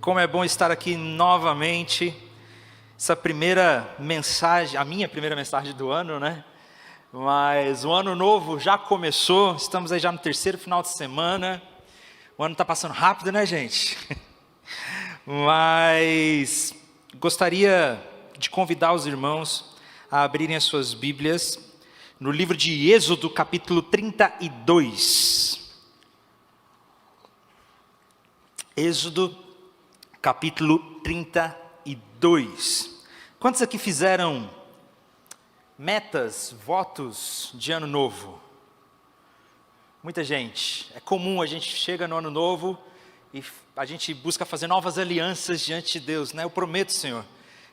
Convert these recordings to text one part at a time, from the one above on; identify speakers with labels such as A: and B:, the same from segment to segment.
A: Como é bom estar aqui novamente. Essa primeira mensagem, a minha primeira mensagem do ano, né? Mas o ano novo já começou, estamos aí já no terceiro final de semana. O ano está passando rápido, né, gente? Mas gostaria de convidar os irmãos a abrirem as suas Bíblias no livro de Êxodo, capítulo 32. Êxodo, capítulo 32. Quantos aqui fizeram metas, votos de ano novo? Muita gente. É comum, a gente chega no ano novo e a gente busca fazer novas alianças diante de Deus, né? Eu prometo, Senhor,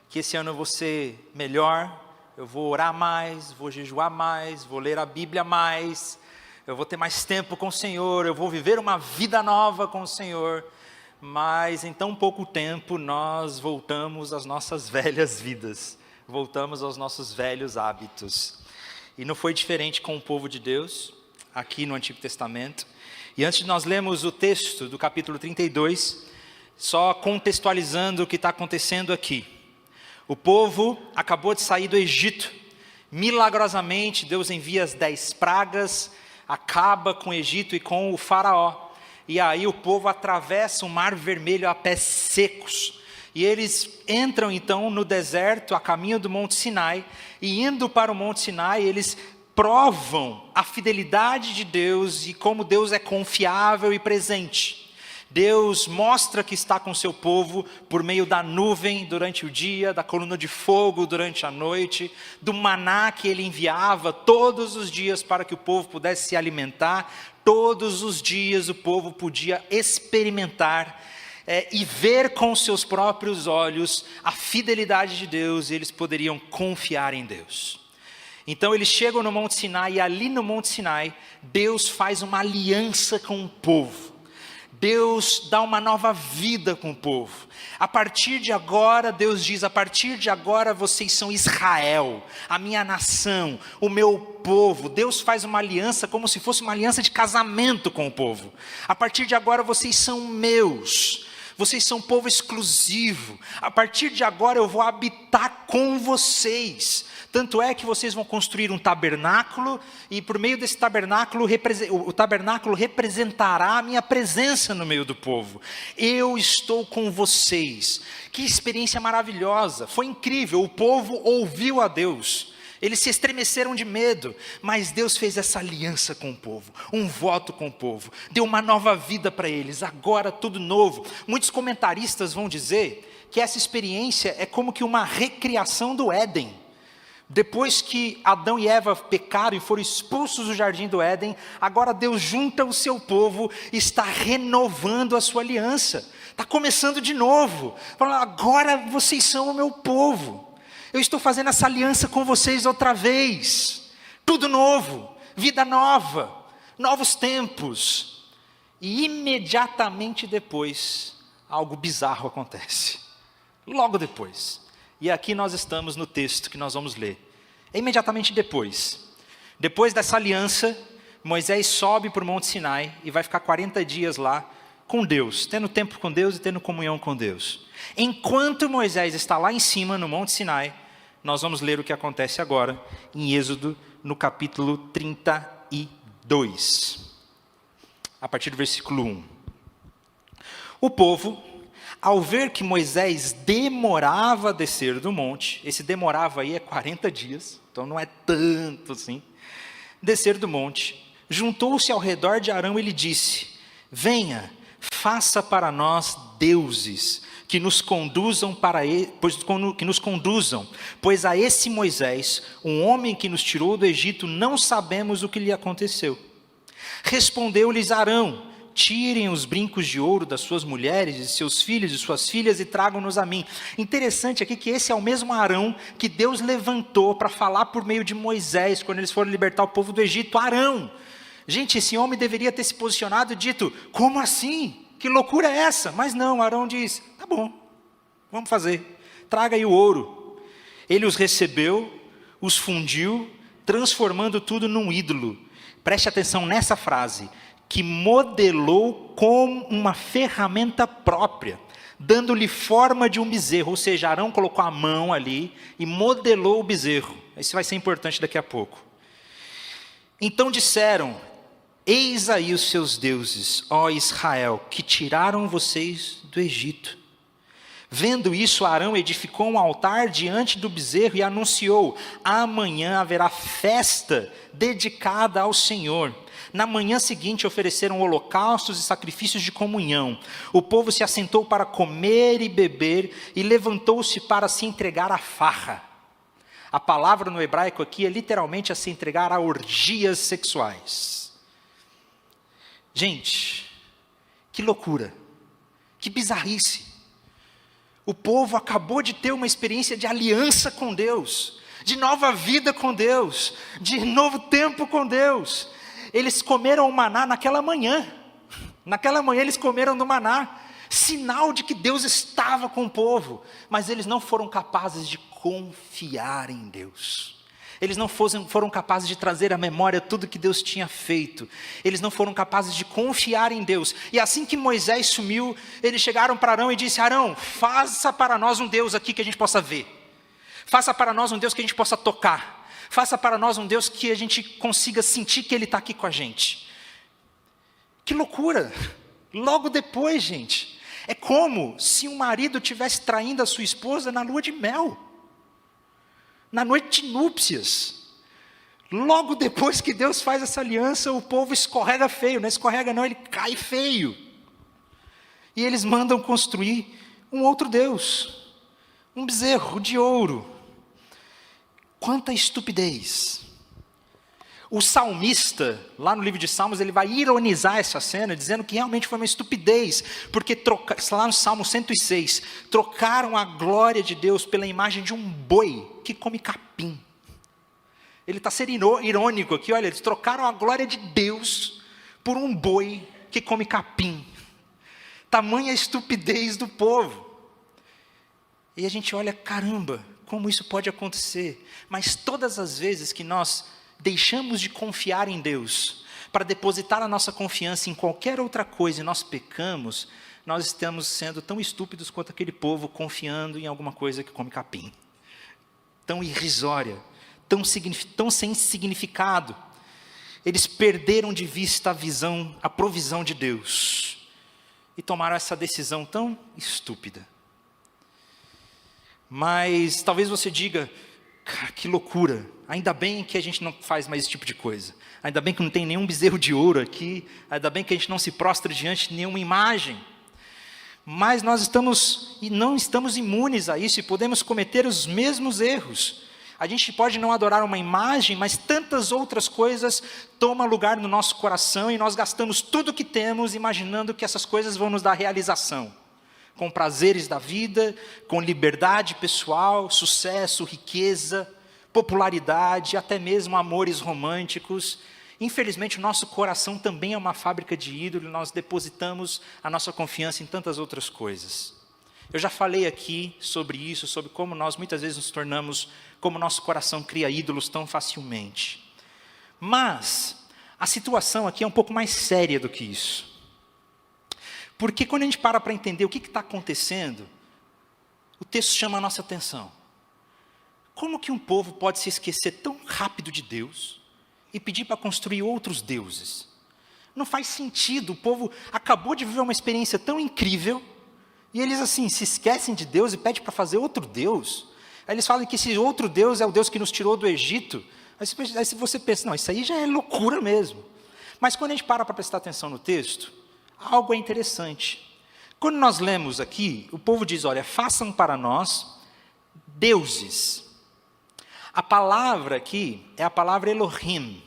A: que esse ano eu vou ser melhor, eu vou orar mais, vou jejuar mais, vou ler a Bíblia mais, eu vou ter mais tempo com o Senhor, eu vou viver uma vida nova com o Senhor. Mas em tão pouco tempo nós voltamos às nossas velhas vidas, voltamos aos nossos velhos hábitos. E não foi diferente com o povo de Deus, aqui no Antigo Testamento. E antes de nós lermos o texto do capítulo 32, só contextualizando o que está acontecendo aqui. O povo acabou de sair do Egito, milagrosamente Deus envia as 10 pragas, acaba com o Egito e com o faraó. E aí o povo atravessa o Mar Vermelho a pés secos. E eles entram então no deserto, a caminho do Monte Sinai. E indo para o Monte Sinai, eles provam a fidelidade de Deus e como Deus é confiável e presente. Deus mostra que está com o seu povo por meio da nuvem durante o dia, da coluna de fogo durante a noite, do maná que ele enviava todos os dias para que o povo pudesse se alimentar. Todos os dias o povo podia experimentar e ver com seus próprios olhos a fidelidade de Deus, e eles poderiam confiar em Deus. Então eles chegam no Monte Sinai, e ali no Monte Sinai, Deus faz uma aliança com o povo. Deus dá uma nova vida com o povo. A partir de agora, Deus diz, a partir de agora vocês são Israel, a minha nação, o meu povo. Deus faz uma aliança como se fosse uma aliança de casamento com o povo. A partir de agora vocês são meus, vocês são povo exclusivo. A partir de agora eu vou habitar com vocês. Tanto é que vocês vão construir um tabernáculo, e por meio desse tabernáculo, o tabernáculo representará a minha presença no meio do povo. Eu estou com vocês. Que experiência maravilhosa, foi incrível. O povo ouviu a Deus, eles se estremeceram de medo, mas Deus fez essa aliança com o povo, um voto com o povo, deu uma nova vida para eles, agora tudo novo. Muitos comentaristas vão dizer que essa experiência é como que uma recriação do Éden. Depois que Adão e Eva pecaram e foram expulsos do jardim do Éden, agora Deus junta o seu povo e está renovando a sua aliança. Está começando de novo. Falando, agora vocês são o meu povo. Eu estou fazendo essa aliança com vocês outra vez. Tudo novo, vida nova, novos tempos. E imediatamente depois, algo bizarro acontece. Logo depois. E aqui nós estamos no texto que nós vamos ler. Imediatamente depois dessa aliança, Moisés sobe para o Monte Sinai e vai ficar 40 dias lá com Deus, tendo tempo com Deus e tendo comunhão com Deus. Enquanto Moisés está lá em cima no Monte Sinai, nós vamos ler o que acontece agora em Êxodo, no capítulo 32, a partir do versículo 1. O povo, ao ver que Moisés demorava a descer do monte, esse demorava aí é 40 dias, então não é tanto assim, descer do monte, juntou-se ao redor de Arão e lhe disse, venha, faça para nós deuses, que nos conduzam, pois a esse Moisés, um homem que nos tirou do Egito, não sabemos o que lhe aconteceu. Respondeu-lhes Arão, tirem os brincos de ouro das suas mulheres, de seus filhos e suas filhas e tragam-nos a mim. Interessante aqui que esse é o mesmo Arão que Deus levantou para falar por meio de Moisés, quando eles foram libertar o povo do Egito. Arão, gente, esse homem deveria ter se posicionado e dito, como assim? Que loucura é essa? Mas não, Arão diz, tá bom, vamos fazer, traga aí o ouro. Ele os recebeu, os fundiu, transformando tudo num ídolo. Preste atenção nessa frase, que modelou com uma ferramenta própria. dando-lhe forma de um bezerro. Ou seja, Arão colocou a mão ali e modelou o bezerro. Isso vai ser importante daqui a pouco. Então disseram: eis aí os seus deuses, ó Israel, que tiraram vocês do Egito. Vendo isso, Arão edificou um altar diante do bezerro e anunciou: amanhã haverá festa dedicada ao Senhor. Na manhã seguinte ofereceram holocaustos e sacrifícios de comunhão. O povo se assentou para comer e beber e levantou-se para se entregar à farra. A palavra no hebraico aqui é literalmente a se entregar a orgias sexuais. Gente, que loucura, que bizarrice. O povo acabou de ter uma experiência de aliança com Deus, de nova vida com Deus, de novo tempo com Deus. Eles comeram o maná naquela manhã eles comeram do maná, sinal de que Deus estava com o povo, mas eles não foram capazes de confiar em Deus. Eles não foram capazes de trazer à memória tudo que Deus tinha feito. Eles não foram capazes de confiar em Deus. E assim que Moisés sumiu, eles chegaram para Arão e disseram: Arão, faça para nós um Deus aqui que a gente possa ver. Faça para nós um Deus que a gente possa tocar. Faça para nós um Deus que a gente consiga sentir que Ele está aqui com a gente. Que loucura! Logo depois, gente, é como se um marido estivesse traindo a sua esposa na lua de mel, na noite de núpcias. Logo depois que Deus faz essa aliança, o povo escorrega feio, não escorrega não, ele cai feio. E eles mandam construir um outro Deus, um bezerro de ouro. Quanta estupidez. O salmista, lá no livro de Salmos, ele vai ironizar essa cena, dizendo que realmente foi uma estupidez, porque lá no Salmo 106, trocaram a glória de Deus pela imagem de um boi que come capim. Ele está sendo irônico aqui, olha, eles trocaram a glória de Deus por um boi que come capim. Tamanha estupidez do povo. E a gente olha, caramba, como isso pode acontecer? Mas todas as vezes que nós deixamos de confiar em Deus, para depositar a nossa confiança em qualquer outra coisa e nós pecamos, nós estamos sendo tão estúpidos quanto aquele povo confiando em alguma coisa que come capim. Tão irrisória, tão sem significado. Eles perderam de vista a provisão de Deus e tomaram essa decisão tão estúpida. Mas talvez você diga: cara, que loucura, ainda bem que a gente não faz mais esse tipo de coisa, ainda bem que não tem nenhum bezerro de ouro aqui, ainda bem que a gente não se prostra diante de nenhuma imagem. Mas nós não estamos imunes a isso e podemos cometer os mesmos erros. A gente pode não adorar uma imagem, mas tantas outras coisas tomam lugar no nosso coração e nós gastamos tudo o que temos imaginando que essas coisas vão nos dar realização. Com prazeres da vida, com liberdade pessoal, sucesso, riqueza, popularidade, até mesmo amores românticos. Infelizmente, o nosso coração também é uma fábrica de ídolo, nós depositamos a nossa confiança em tantas outras coisas. Eu já falei aqui sobre isso, sobre como nós muitas vezes nos tornamos, como nosso coração cria ídolos tão facilmente. Mas a situação aqui é um pouco mais séria do que isso. Porque quando a gente para entender o que está acontecendo, o texto chama a nossa atenção. Como que um povo pode se esquecer tão rápido de Deus e pedir para construir outros deuses? Não faz sentido, o povo acabou de viver uma experiência tão incrível, e eles assim, se esquecem de Deus e pedem para fazer outro Deus. Aí eles falam que esse outro Deus é o Deus que nos tirou do Egito. Aí você pensa, não, isso aí já é loucura mesmo. Mas quando a gente para prestar atenção no texto, algo é interessante. Quando nós lemos aqui, o povo diz, olha, façam para nós deuses. A palavra aqui é a palavra Elohim.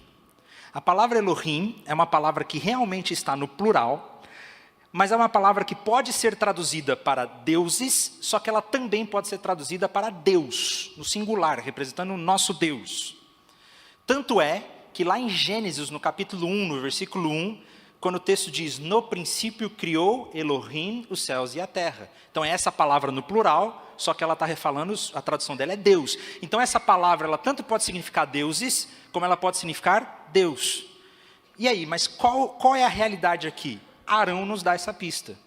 A: A palavra Elohim é uma palavra que realmente está no plural, mas é uma palavra que pode ser traduzida para deuses, só que ela também pode ser traduzida para Deus, no singular, representando o nosso Deus. Tanto é que lá em Gênesis, no capítulo 1, no versículo 1, quando o texto diz, no princípio criou Elohim os céus e a terra. Então é essa palavra no plural, só que ela está refalando, a tradução dela é Deus. Então essa palavra, ela tanto pode significar deuses, como ela pode significar Deus. E aí, mas qual é a realidade aqui? Arão nos dá essa pista.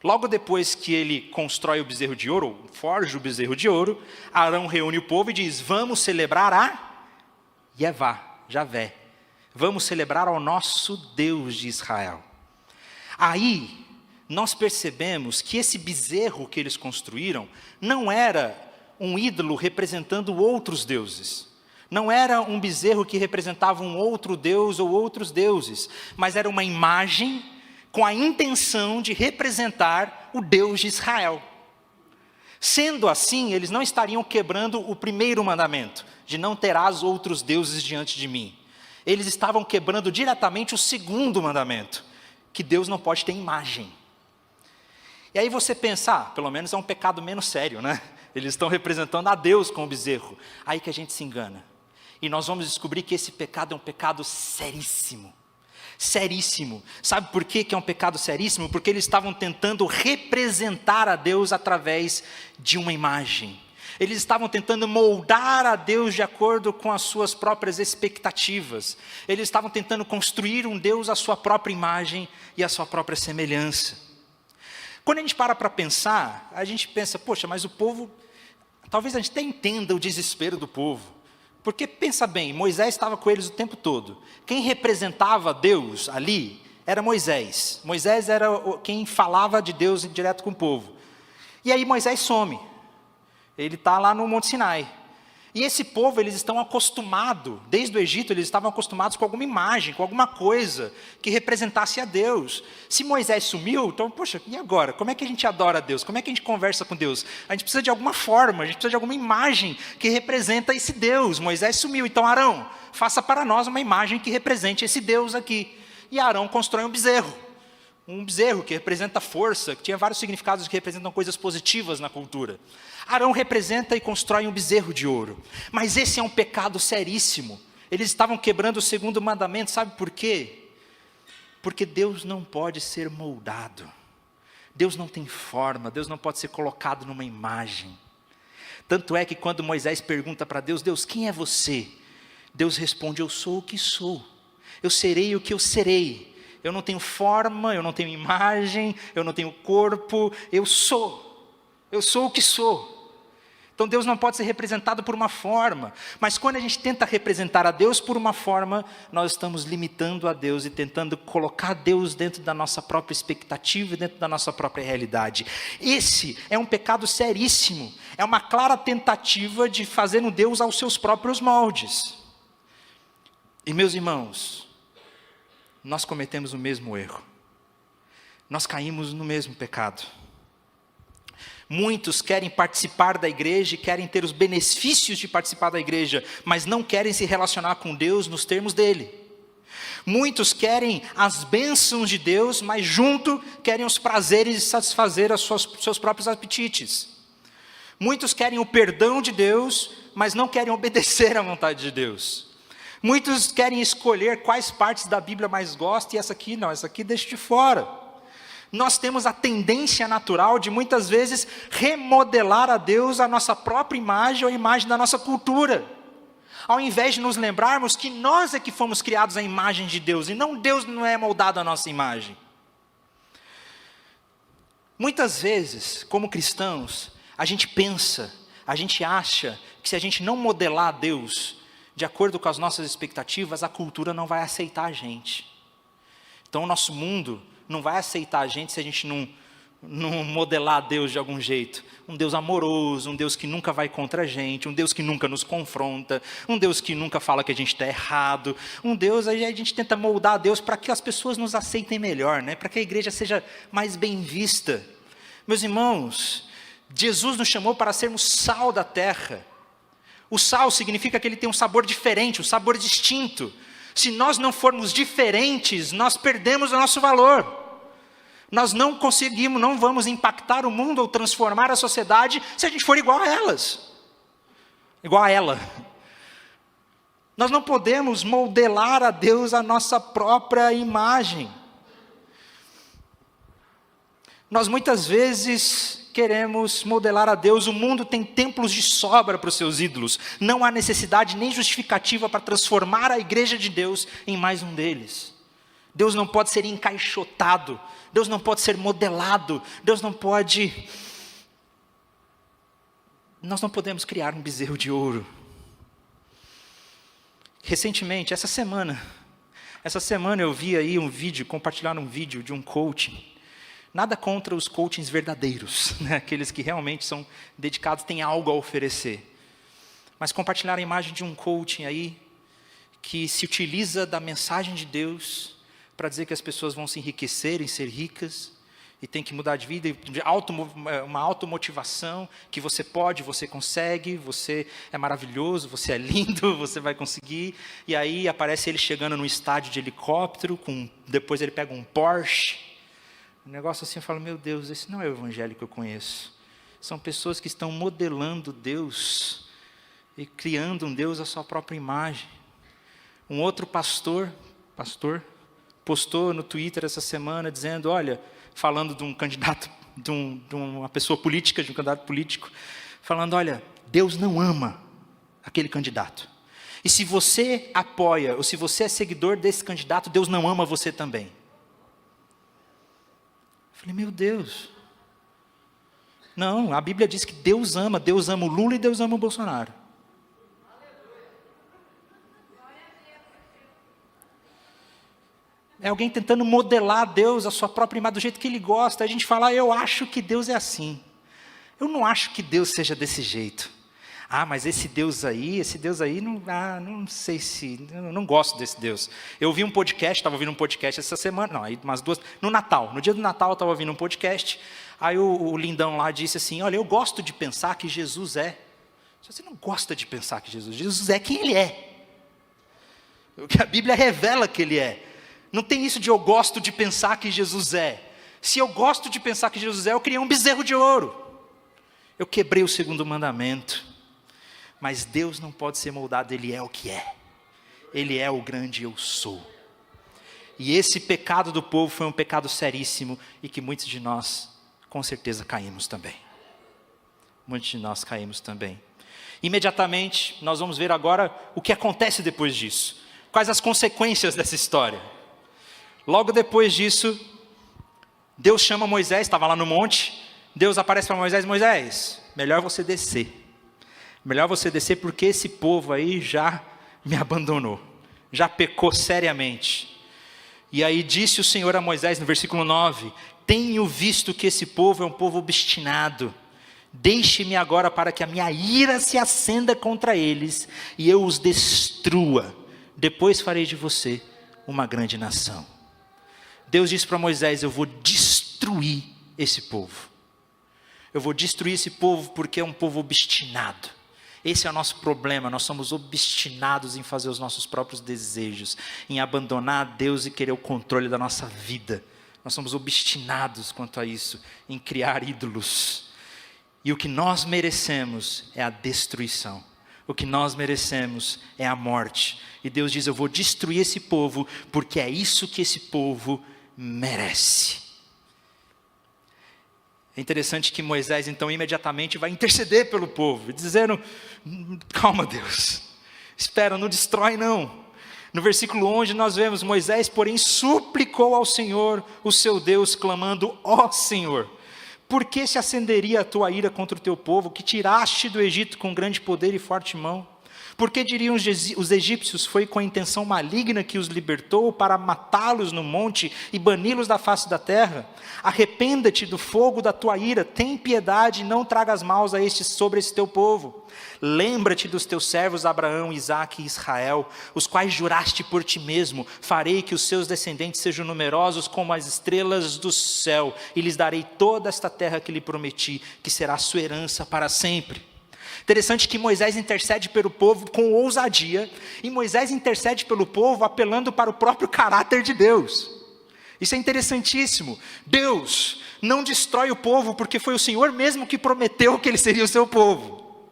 A: Logo depois que ele constrói o bezerro de ouro, ou forja o bezerro de ouro, Arão reúne o povo e diz: vamos celebrar a Javé. Vamos celebrar ao nosso Deus de Israel. Aí, nós percebemos que esse bezerro que eles construíram não era um ídolo representando outros deuses. Não era um bezerro que representava um outro deus ou outros deuses, mas era uma imagem com a intenção de representar o Deus de Israel. Sendo assim, eles não estariam quebrando o primeiro mandamento, de não terás outros deuses diante de mim. Eles estavam quebrando diretamente o segundo mandamento, que Deus não pode ter imagem. E aí você pensa, pelo menos é um pecado menos sério, né? Eles estão representando a Deus com o bezerro. Aí que a gente se engana. E nós vamos descobrir que esse pecado é um pecado seríssimo. Seríssimo. Sabe por que é um pecado seríssimo? Porque eles estavam tentando representar a Deus através de uma imagem. Eles estavam tentando moldar a Deus de acordo com as suas próprias expectativas. Eles estavam tentando construir um Deus à sua própria imagem e à sua própria semelhança. Quando a gente para pensar, a gente pensa, poxa, mas o povo, talvez a gente até entenda o desespero do povo. Porque pensa bem, Moisés estava com eles o tempo todo. Quem representava Deus ali era Moisés. Moisés era quem falava de Deus direto com o povo. E aí Moisés some. Ele está lá no Monte Sinai. E esse povo, eles estão acostumados, desde o Egito, eles estavam acostumados com alguma imagem, com alguma coisa que representasse a Deus. Se Moisés sumiu, então, poxa, e agora? Como é que a gente adora a Deus? Como é que a gente conversa com Deus? A gente precisa de alguma forma, a gente precisa de alguma imagem que representa esse Deus. Moisés sumiu, então Arão, faça para nós uma imagem que represente esse Deus aqui. E Arão constrói um bezerro que representa força, que tinha vários significados que representam coisas positivas na cultura. Arão representa e constrói um bezerro de ouro. Mas esse é um pecado seríssimo. Eles estavam quebrando o segundo mandamento, sabe por quê? Porque Deus não pode ser moldado. Deus não tem forma, Deus não pode ser colocado numa imagem. Tanto é que quando Moisés pergunta para Deus, Deus, quem é você? Deus responde, eu sou o que sou. Eu serei o que eu serei. Eu não tenho forma, eu não tenho imagem, eu não tenho corpo, eu sou o que sou. Então Deus não pode ser representado por uma forma, mas quando a gente tenta representar a Deus por uma forma, nós estamos limitando a Deus e tentando colocar Deus dentro da nossa própria expectativa e dentro da nossa própria realidade. Esse é um pecado seríssimo, é uma clara tentativa de fazer um Deus aos seus próprios moldes. E meus irmãos, nós cometemos o mesmo erro, nós caímos no mesmo pecado. Muitos querem participar da igreja e querem ter os benefícios de participar da igreja, mas não querem se relacionar com Deus nos termos dele. Muitos querem as bênçãos de Deus, mas junto querem os prazeres de satisfazer os seus próprios apetites. Muitos querem o perdão de Deus, mas não querem obedecer à vontade de Deus. Muitos querem escolher quais partes da Bíblia mais gostam, e essa aqui não, essa aqui deixa de fora. Nós temos a tendência natural de muitas vezes remodelar a Deus a nossa própria imagem ou a imagem da nossa cultura. Ao invés de nos lembrarmos que nós é que fomos criados à imagem de Deus e não Deus não é moldado à nossa imagem. Muitas vezes, como cristãos, a gente pensa, a gente acha que se a gente não modelar a Deus de acordo com as nossas expectativas, a cultura não vai aceitar a gente. Então o nosso mundo não vai aceitar a gente se a gente não modelar Deus de algum jeito. Um Deus amoroso, um Deus que nunca vai contra a gente, um Deus que nunca nos confronta, um Deus que nunca fala que a gente está errado, um Deus, aí a gente tenta moldar a Deus para que as pessoas nos aceitem melhor, né? Para que a igreja seja mais bem vista. Meus irmãos, Jesus nos chamou para sermos sal da terra. O sal significa que ele tem um sabor diferente, um sabor distinto. Se nós não formos diferentes, nós perdemos o nosso valor. Nós não conseguimos, não vamos impactar o mundo ou transformar a sociedade se a gente for igual a elas. Igual a ela. Nós não podemos modelar a Deus a nossa própria imagem. Nós muitas vezes queremos modelar a Deus. O mundo tem templos de sobra para os seus ídolos. Não há necessidade nem justificativa para transformar a igreja de Deus em mais um deles. Deus não pode ser encaixotado, Deus não pode ser modelado, nós não podemos criar um bezerro de ouro. Recentemente, essa semana eu vi aí compartilharam um vídeo de um coaching. Nada contra os coachings verdadeiros, né? Aqueles que realmente são dedicados, têm algo a oferecer. Mas compartilharam a imagem de um coaching aí, que se utiliza da mensagem de Deus para dizer que as pessoas vão se enriquecer e ser ricas, e tem que mudar de vida, uma automotivação, que você pode, você consegue, você é maravilhoso, você é lindo, você vai conseguir. E aí aparece ele chegando num estádio de helicóptero, depois ele pega um Porsche. Um negócio assim, eu falo, meu Deus, esse não é o evangelho que eu conheço. São pessoas que estão modelando Deus e criando um Deus à sua própria imagem. Um outro pastor, postou no Twitter essa semana dizendo, olha, falando de um candidato, de uma pessoa política, de um candidato político, falando, olha, Deus não ama aquele candidato. E se você apoia, ou se você é seguidor desse candidato, Deus não ama você também. Eu falei, meu Deus. Não, a Bíblia diz que Deus ama o Lula e Deus ama o Bolsonaro. É alguém tentando modelar Deus, a sua própria imagem, do jeito que Ele gosta. A gente fala, eu acho que Deus é assim. Eu não acho que Deus seja desse jeito. Mas esse Deus aí, não sei se, eu não gosto desse Deus. Eu ouvi um podcast, estava ouvindo um podcast essa semana, no Natal, no dia do Natal eu estava ouvindo um podcast, aí o lindão lá disse assim, olha, eu gosto de pensar que Jesus é. Você não gosta de pensar que Jesus é quem Ele é. O que a Bíblia revela que Ele é. Não tem isso de eu gosto de pensar que Jesus é. Se eu gosto de pensar que Jesus é, eu criei um bezerro de ouro. Eu quebrei o segundo mandamento. Mas Deus não pode ser moldado, Ele é o que é. Ele é o grande eu sou. E esse pecado do povo foi um pecado seríssimo e que muitos de nós, com certeza, caímos também. Muitos de nós caímos também. Imediatamente, nós vamos ver agora o que acontece depois disso. Quais as consequências dessa história. Logo depois disso, Deus chama Moisés, estava lá no monte, Deus aparece para Moisés, melhor você descer. Melhor você descer porque esse povo aí já me abandonou, já pecou seriamente. E aí disse o Senhor a Moisés no versículo 9, tenho visto que esse povo é um povo obstinado, deixe-me agora para que a minha ira se acenda contra eles e eu os destrua, depois farei de você uma grande nação. Deus disse para Moisés, eu vou destruir esse povo. Eu vou destruir esse povo porque é um povo obstinado. Esse é o nosso problema, nós somos obstinados em fazer os nossos próprios desejos, em abandonar Deus e querer o controle da nossa vida. Nós somos obstinados quanto a isso, em criar ídolos. E o que nós merecemos é a destruição. O que nós merecemos é a morte. E Deus diz, eu vou destruir esse povo, porque é isso que esse povo merece. É interessante que Moisés, então, imediatamente vai interceder pelo povo, dizendo, calma Deus, espera, não destrói não. No versículo 11 nós vemos, Moisés, porém, suplicou ao Senhor, o seu Deus, clamando, ó Senhor, por que se acenderia a tua ira contra o teu povo, que tiraste do Egito com grande poder e forte mão? Porque diriam os egípcios, foi com a intenção maligna que os libertou para matá-los no monte e bani-los da face da terra? Arrependa-te do fogo da tua ira, tem piedade e não tragas maus sobre esse teu povo. Lembra-te dos teus servos Abraão, Isaque e Israel, os quais juraste por ti mesmo, farei que os seus descendentes sejam numerosos como as estrelas do céu, e lhes darei toda esta terra que lhe prometi, que será sua herança para sempre. Interessante que Moisés intercede pelo povo com ousadia, e Moisés intercede pelo povo apelando para o próprio caráter de Deus. Isso é interessantíssimo. Deus não destrói o povo porque foi o Senhor mesmo que prometeu que ele seria o seu povo.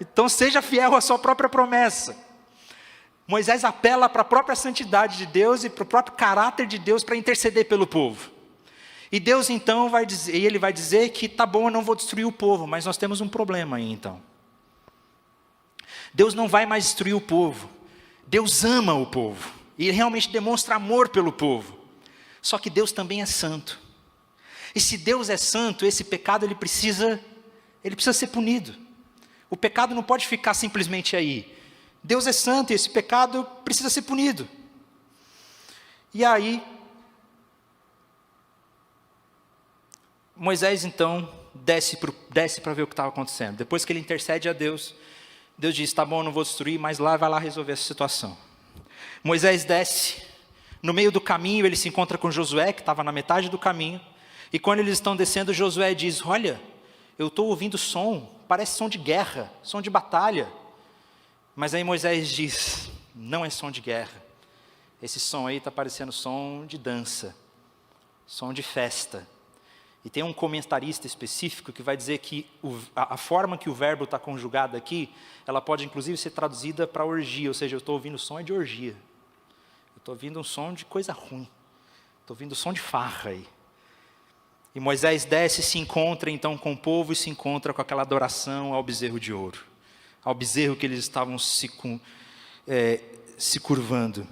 A: Então seja fiel à sua própria promessa. Moisés apela para a própria santidade de Deus e para o próprio caráter de Deus para interceder pelo povo. E Deus então vai dizer que tá bom, eu não vou destruir o povo, mas nós temos um problema aí então. Deus não vai mais destruir o povo. Deus ama o povo. E realmente demonstra amor pelo povo. Só que Deus também é santo. E se Deus é santo, esse pecado ele precisa ser punido. O pecado não pode ficar simplesmente aí. Deus é santo e esse pecado precisa ser punido. E aí, Moisés então desce para ver o que estava acontecendo. Depois que ele intercede a Deus, Deus diz, tá bom, não vou destruir, mas vai lá resolver essa situação. Moisés desce, no meio do caminho ele se encontra com Josué, que estava na metade do caminho, e quando eles estão descendo, Josué diz, olha, eu estou ouvindo som, parece som de guerra, som de batalha. Mas aí Moisés diz, não é som de guerra, esse som aí está parecendo som de dança, som de festa. E tem um comentarista específico que vai dizer que a forma que o verbo está conjugado aqui, ela pode inclusive ser traduzida para orgia, ou seja, eu estou ouvindo som de orgia. Eu estou ouvindo um som de coisa ruim. Estou ouvindo som de farra aí. E Moisés desce e se encontra então com o povo e se encontra com aquela adoração ao bezerro de ouro. Ao bezerro que eles estavam se curvando.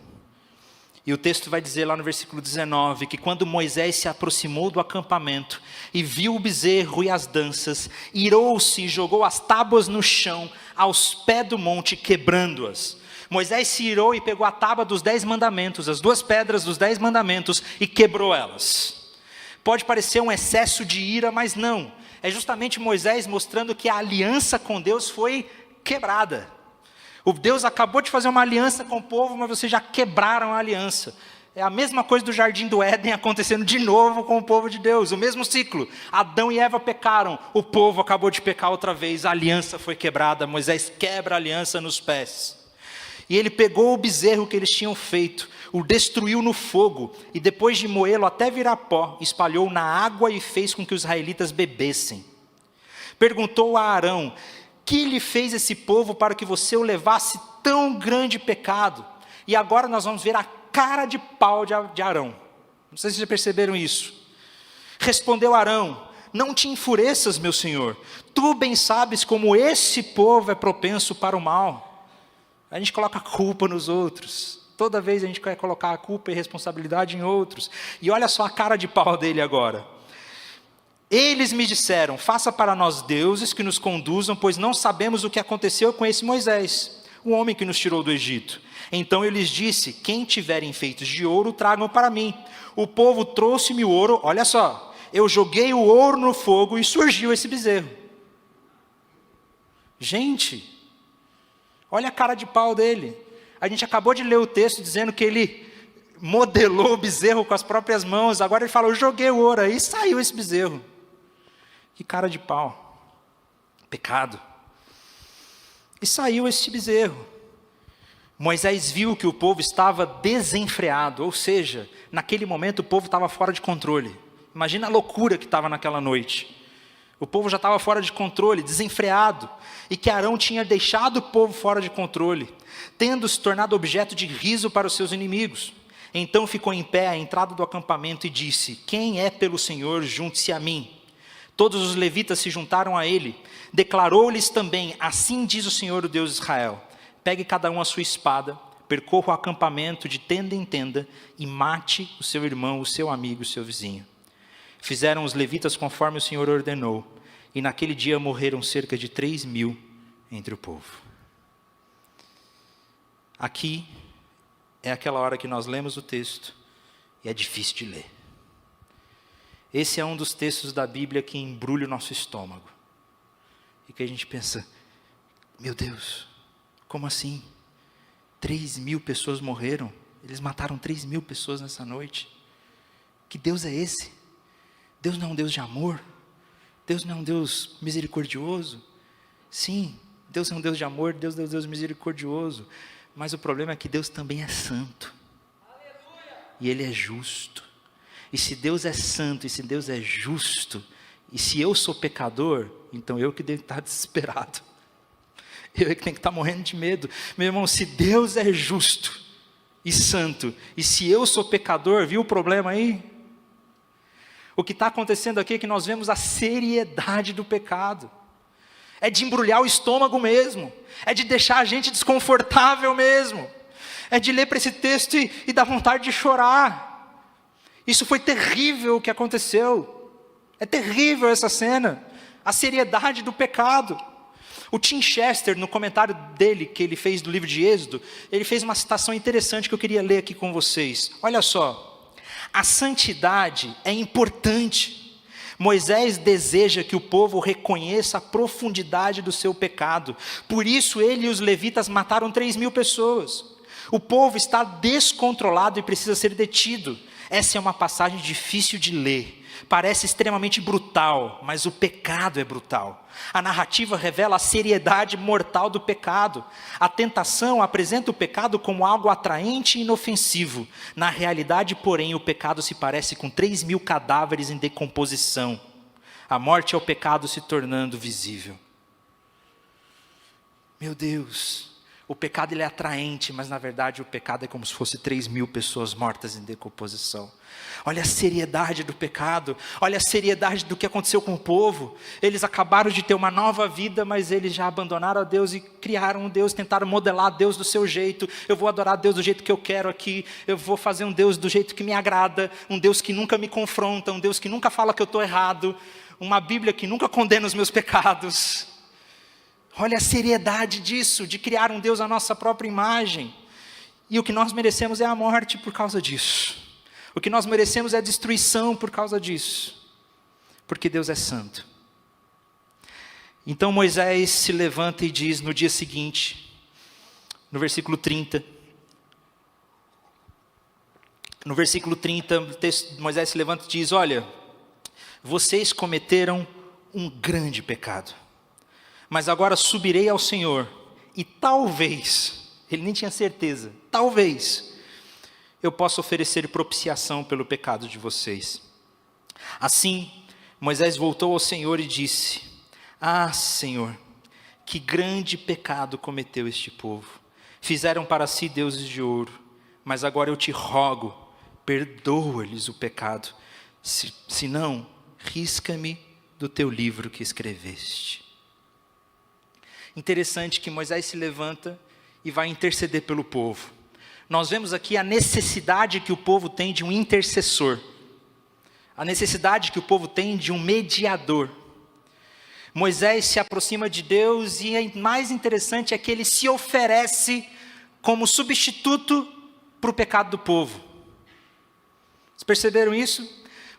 A: E o texto vai dizer lá no versículo 19, que quando Moisés se aproximou do acampamento e viu o bezerro e as danças, irou-se e jogou as tábuas no chão, aos pés do monte, quebrando-as. Moisés se irou e pegou a tábua dos 10 mandamentos, as 2 pedras dos 10 mandamentos, e quebrou elas. Pode parecer um excesso de ira, mas não. É justamente Moisés mostrando que a aliança com Deus foi quebrada. O Deus acabou de fazer uma aliança com o povo, mas vocês já quebraram a aliança. É a mesma coisa do Jardim do Éden acontecendo de novo com o povo de Deus. O mesmo ciclo. Adão e Eva pecaram. O povo acabou de pecar outra vez. A aliança foi quebrada. Moisés quebra a aliança nos pés. E ele pegou o bezerro que eles tinham feito, o destruiu no fogo, e depois de moê-lo até virar pó, espalhou na água e fez com que os israelitas bebessem. Perguntou a Arão, que lhe fez esse povo para que você o levasse tão grande pecado? E agora nós vamos ver a cara de pau de Arão. Não sei se vocês já perceberam isso. Respondeu Arão, não te enfureças, meu senhor. Tu bem sabes como esse povo é propenso para o mal. A gente coloca a culpa nos outros. Toda vez a gente quer colocar a culpa e responsabilidade em outros. E olha só a cara de pau dele agora. Eles me disseram, faça para nós deuses que nos conduzam, pois não sabemos o que aconteceu com esse Moisés, o homem que nos tirou do Egito. Então eu lhes disse, quem tiver enfeites de ouro, tragam para mim. O povo trouxe-me o ouro, olha só, eu joguei o ouro no fogo e surgiu esse bezerro. Gente, olha a cara de pau dele. A gente acabou de ler o texto dizendo que ele modelou o bezerro com as próprias mãos. Agora ele fala, eu joguei o ouro aí e saiu esse bezerro. Que cara de pau. Pecado. E saiu esse bezerro. Moisés viu que o povo estava desenfreado, ou seja, naquele momento o povo estava fora de controle. Imagina a loucura que estava naquela noite. O povo já estava fora de controle, desenfreado, e que Arão tinha deixado o povo fora de controle, tendo se tornado objeto de riso para os seus inimigos. Então ficou em pé à entrada do acampamento e disse, quem é pelo Senhor, junte-se a mim. Todos os levitas se juntaram a ele, declarou-lhes também, assim diz o Senhor, o Deus de Israel, pegue cada um a sua espada, percorra o acampamento de tenda em tenda e mate o seu irmão, o seu amigo, o seu vizinho. Fizeram os levitas conforme o Senhor ordenou, e naquele dia morreram cerca de 3.000 entre o povo. Aqui é aquela hora que nós lemos o texto, e é difícil de ler. Esse é um dos textos da Bíblia que embrulha o nosso estômago, e que a gente pensa, meu Deus, como assim? 3.000 pessoas morreram, eles mataram 3.000 pessoas nessa noite. Que Deus é esse? Deus não é um Deus de amor? Deus não é um Deus misericordioso? Sim, Deus é um Deus de amor, Deus é um Deus misericordioso. Mas o problema é que Deus também é santo. Aleluia. E Ele é justo. E se Deus é santo, e se Deus é justo, e se eu sou pecador, então eu que devo estar desesperado. Eu que tenho que estar morrendo de medo. Meu irmão, se Deus é justo e santo, e se eu sou pecador, viu o problema aí? O que está acontecendo aqui é que nós vemos a seriedade do pecado. É de embrulhar o estômago mesmo. É de deixar a gente desconfortável mesmo. É de ler para esse texto e dar vontade de chorar. Isso foi terrível o que aconteceu. É terrível essa cena. A seriedade do pecado. O Tim Chester, no comentário dele, que ele fez do livro de Êxodo, ele fez uma citação interessante que eu queria ler aqui com vocês. Olha só. A santidade é importante. Moisés deseja que o povo reconheça a profundidade do seu pecado. Por isso ele e os levitas mataram 3.000 pessoas. O povo está descontrolado e precisa ser detido. Essa é uma passagem difícil de ler. Parece extremamente brutal, mas o pecado é brutal. A narrativa revela a seriedade mortal do pecado. A tentação apresenta o pecado como algo atraente e inofensivo. Na realidade, porém, o pecado se parece com 3.000 cadáveres em decomposição. A morte é o pecado se tornando visível. Meu Deus, o pecado ele é atraente, mas na verdade o pecado é como se fosse 3.000 pessoas mortas em decomposição. Olha a seriedade do pecado, olha a seriedade do que aconteceu com o povo. Eles acabaram de ter uma nova vida, mas eles já abandonaram a Deus e criaram um Deus, tentaram modelar Deus do seu jeito. Eu vou adorar Deus do jeito que eu quero aqui, eu vou fazer um Deus do jeito que me agrada, um Deus que nunca me confronta, um Deus que nunca fala que eu estou errado, uma Bíblia que nunca condena os meus pecados. Olha a seriedade disso, de criar um Deus à nossa própria imagem. E o que nós merecemos é a morte por causa disso. O que nós merecemos é a destruição por causa disso. Porque Deus é santo. Então Moisés se levanta e diz no dia seguinte, no versículo 30. No versículo 30, Moisés se levanta e diz: olha, vocês cometeram um grande pecado. Mas agora subirei ao Senhor, e talvez, ele nem tinha certeza, talvez, eu possa oferecer propiciação pelo pecado de vocês. Assim, Moisés voltou ao Senhor e disse: ah, Senhor, que grande pecado cometeu este povo. Fizeram para si deuses de ouro, mas agora eu te rogo, perdoa-lhes o pecado. Se não, risca-me do teu livro que escreveste. Interessante que Moisés se levanta e vai interceder pelo povo. Nós vemos aqui a necessidade que o povo tem de um intercessor. A necessidade que o povo tem de um mediador. Moisés se aproxima de Deus e o mais interessante é que ele se oferece como substituto para o pecado do povo. Vocês perceberam isso?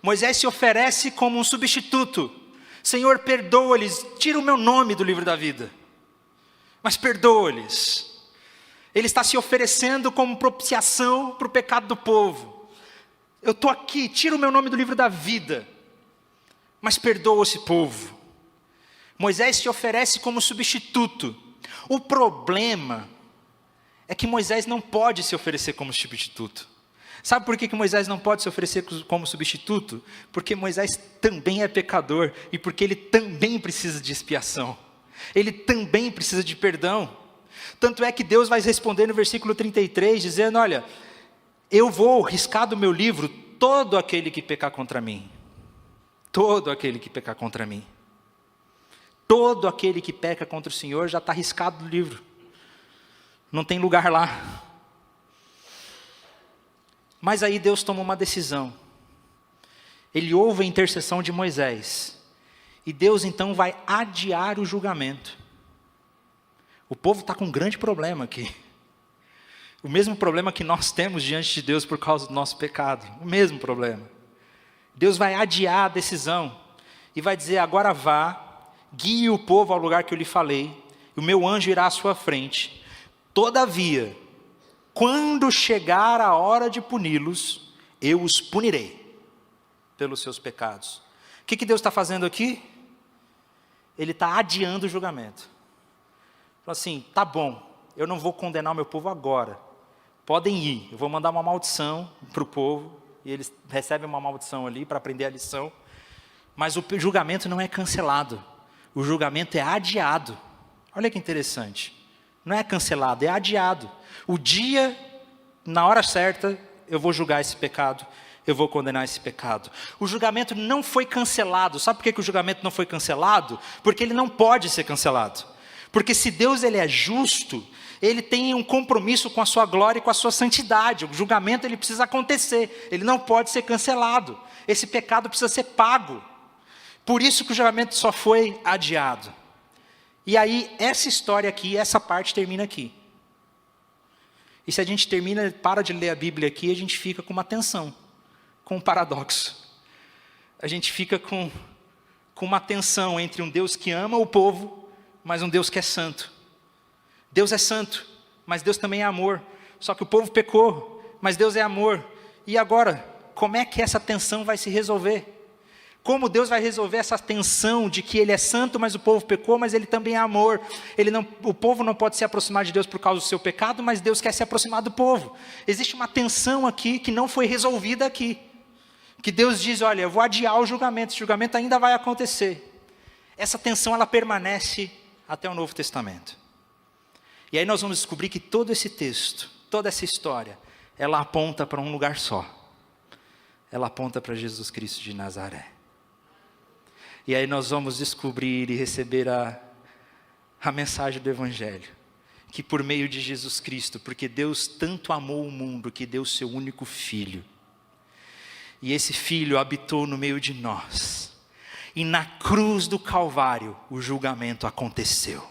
A: Moisés se oferece como um substituto. Senhor, perdoa-lhes, tira o meu nome do livro da vida. Mas perdoa-lhes. Ele está se oferecendo como propiciação para o pecado do povo. Eu estou aqui, tira o meu nome do livro da vida, mas perdoa esse povo. Moisés se oferece como substituto. O problema é que Moisés não pode se oferecer como substituto. Sabe por que Moisés não pode se oferecer como substituto? Porque Moisés também é pecador e porque ele também precisa de expiação. Ele também precisa de perdão. Tanto é que Deus vai responder no versículo 33, dizendo: olha, eu vou riscar do meu livro todo aquele que pecar contra mim. Todo aquele que pecar contra mim. Todo aquele que peca contra o Senhor já está riscado do livro. Não tem lugar lá. Mas aí Deus toma uma decisão. Ele ouve a intercessão de Moisés. E Deus então vai adiar o julgamento. O povo está com um grande problema aqui. O mesmo problema que nós temos diante de Deus por causa do nosso pecado. O mesmo problema. Deus vai adiar a decisão. E vai dizer: agora vá, guie o povo ao lugar que eu lhe falei. E o meu anjo irá à sua frente. Todavia, quando chegar a hora de puni-los, eu os punirei pelos seus pecados. O que Deus está fazendo aqui? Ele está adiando o julgamento. Falou assim: tá bom, eu não vou condenar o meu povo agora. Podem ir, eu vou mandar uma maldição para o povo. E eles recebem uma maldição ali para aprender a lição. Mas o julgamento não é cancelado. O julgamento é adiado. Olha que interessante. Não é cancelado, é adiado. O dia, na hora certa, eu vou julgar esse pecado. Eu vou condenar esse pecado. O julgamento não foi cancelado. Sabe por que o julgamento não foi cancelado? Porque ele não pode ser cancelado. Porque se Deus ele é justo, ele tem um compromisso com a sua glória e com a sua santidade. O julgamento ele precisa acontecer, ele não pode ser cancelado. Esse pecado precisa ser pago. Por isso que o julgamento só foi adiado. E aí, essa história aqui, essa parte termina aqui. E se a gente para de ler a Bíblia aqui, a gente fica com uma tensão, com um paradoxo. A gente fica com uma tensão entre um Deus que ama o povo, mas um Deus que é santo. Deus é santo, mas Deus também é amor. Só que o povo pecou, mas Deus é amor. E agora, como é que essa tensão vai se resolver? Como Deus vai resolver essa tensão de que Ele é santo, mas o povo pecou, mas Ele também é amor? O povo não pode se aproximar de Deus por causa do seu pecado, mas Deus quer se aproximar do povo. Existe uma tensão aqui que não foi resolvida aqui. Que Deus diz, olha, eu vou adiar o julgamento, esse julgamento ainda vai acontecer. Essa tensão ela permanece até o Novo Testamento. E aí nós vamos descobrir que todo esse texto, toda essa história, ela aponta para um lugar só. Ela aponta para Jesus Cristo de Nazaré. E aí nós vamos descobrir e receber a mensagem do Evangelho. Que por meio de Jesus Cristo, porque Deus tanto amou o mundo que deu o seu único Filho. E esse Filho habitou no meio de nós. E na cruz do Calvário o julgamento aconteceu.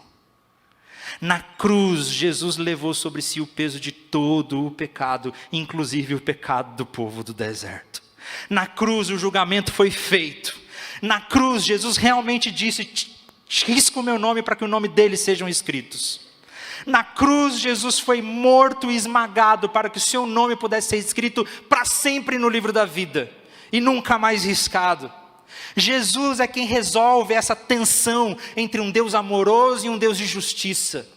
A: Na cruz Jesus levou sobre si o peso de todo o pecado, inclusive o pecado do povo do deserto. Na cruz o julgamento foi feito. Na cruz, Jesus realmente disse, risca o meu nome para que o nome deles sejam escritos. Na cruz, Jesus foi morto e esmagado para que o seu nome pudesse ser escrito para sempre no livro da vida. E nunca mais riscado. Jesus é quem resolve essa tensão entre um Deus amoroso e um Deus de justiça.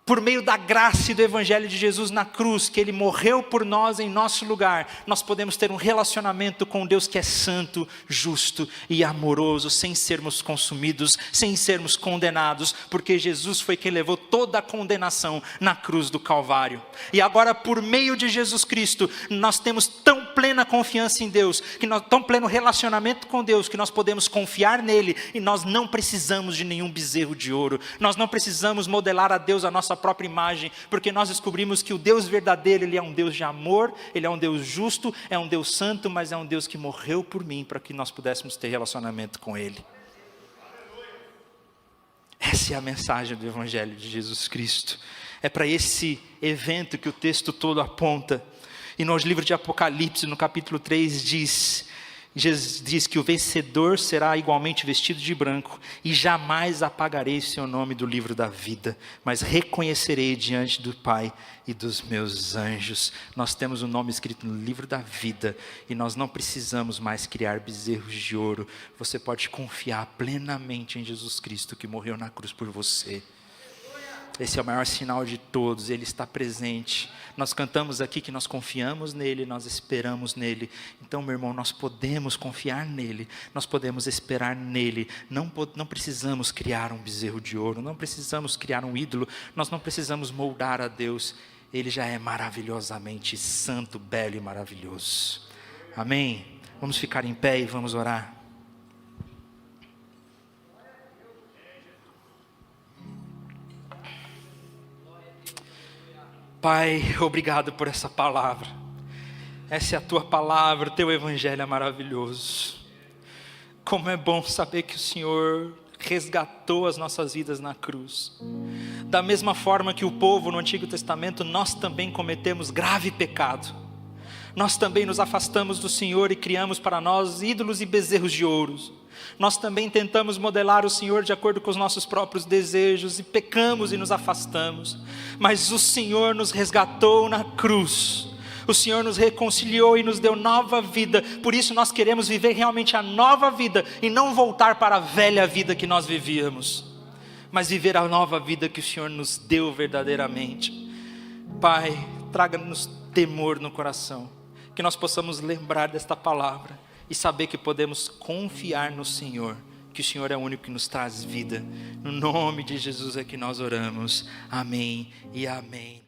A: Por meio da graça e do Evangelho de Jesus na cruz, que Ele morreu por nós em nosso lugar, nós podemos ter um relacionamento com Deus que é santo, justo e amoroso, sem sermos consumidos, sem sermos condenados, porque Jesus foi quem levou toda a condenação na cruz do Calvário. E agora, por meio de Jesus Cristo, nós temos tão plena confiança em Deus, tão pleno relacionamento com Deus, que nós podemos confiar nele, e nós não precisamos de nenhum bezerro de ouro, nós não precisamos modelar a Deus a nossa própria imagem, porque nós descobrimos que o Deus verdadeiro, Ele é um Deus de amor, Ele é um Deus justo, é um Deus santo, mas é um Deus que morreu por mim, para que nós pudéssemos ter relacionamento com Ele. Essa é a mensagem do Evangelho de Jesus Cristo. É para esse evento que o texto todo aponta. E no livro de Apocalipse, no capítulo 3, Jesus diz que o vencedor será igualmente vestido de branco, e jamais apagarei seu nome do livro da vida, mas reconhecerei diante do Pai e dos meus anjos. Nós temos o nome escrito no livro da vida, e nós não precisamos mais criar bezerros de ouro. Você pode confiar plenamente em Jesus Cristo, que morreu na cruz por você. Esse é o maior sinal de todos, Ele está presente. Nós cantamos aqui que nós confiamos nele, nós esperamos nele. Então, meu irmão, nós podemos confiar nele, nós podemos esperar nele. Não precisamos criar um bezerro de ouro, não precisamos criar um ídolo, nós não precisamos moldar a Deus. Ele já é maravilhosamente santo, belo e maravilhoso. Amém? Vamos ficar em pé e vamos orar. Pai, obrigado por essa palavra. Essa é a tua palavra, o teu evangelho é maravilhoso. Como é bom saber que o Senhor resgatou as nossas vidas na cruz. Da mesma forma que o povo no Antigo Testamento, nós também cometemos grave pecado. Nós também nos afastamos do Senhor e criamos para nós ídolos e bezerros de ouros. Nós também tentamos modelar o Senhor de acordo com os nossos próprios desejos e pecamos e nos afastamos. Mas o Senhor nos resgatou na cruz. O Senhor nos reconciliou e nos deu nova vida. Por isso nós queremos viver realmente a nova vida e não voltar para a velha vida que nós vivíamos, mas viver a nova vida que o Senhor nos deu verdadeiramente. Pai, traga-nos temor no coração, que nós possamos lembrar desta palavra e saber que podemos confiar no Senhor, que o Senhor é o único que nos traz vida. No nome de Jesus é que nós oramos. Amém e amém.